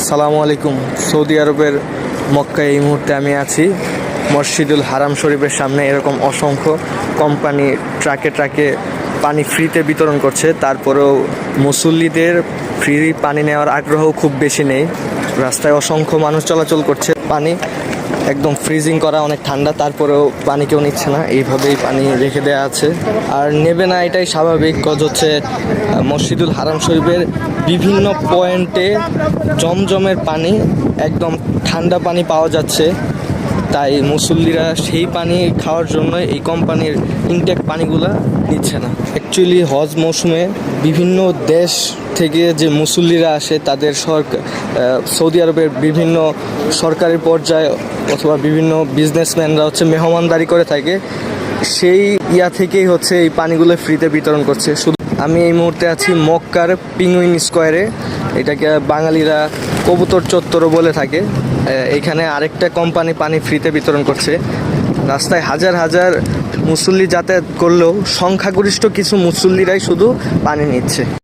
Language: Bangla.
সালামু আলাইকুম। সৌদি আরবের মক্কায় এই মুহূর্তে আমি আছি। মসজিদুল হারাম শরীফের সামনে এরকম অসংখ্য কোম্পানি ট্রাকে ট্রাকে পানি ফ্রিতে বিতরণ করছে। তারপরেও মুসল্লিদের ফ্রি পানি নেওয়ার আগ্রহ খুব বেশি নেই। রাস্তায় অসংখ্য মানুষ চলাচল করছে। পানি একদম ফ্রিজিং করা, অনেক ঠান্ডা, তারপরেও পানি কেউ নিচ্ছে না, এইভাবেই পানি রেখে দেওয়া আছে। আর নেবে না এটাই স্বাভাবিক, কজ হচ্ছে মসজিদুল হারাম শরীফের বিভিন্ন পয়েন্টে জমজমের পানি, একদম ঠান্ডা পানি পাওয়া যাচ্ছে। তাই মুসল্লিরা সেই পানি খাওয়ার জন্য এই কোম্পানির ইনটেক পানিগুলা নিচ্ছে না। অ্যাকচুয়ালি হজ মৌসুমে বিভিন্ন দেশ থেকে যে মুসল্লিরা আসে তাদের সৌদি আরবের বিভিন্ন সরকারি পর্যায়ে অথবা বিভিন্ন বিজনেসম্যানরা হচ্ছে মেহমানদারি করে থাকে। সেই থেকেই হচ্ছে এই পানিগুলো ফ্রিতে বিতরণ করছে। শুধু আমি এই মুহূর্তে আছি মক্কার পিঙ্গুইন স্কোয়ারে, এটাকে বাঙালিরা কবুতর চত্বরও বলে থাকে। এখানে আরেকটা কোম্পানি পানি ফ্রিতে বিতরণ করছে। রাস্তায় হাজার হাজার মুসল্লি যাতায়াত করলেও সংখ্যাগরিষ্ঠ কিছু মুসল্লিরাই শুধু পানি নিচ্ছে।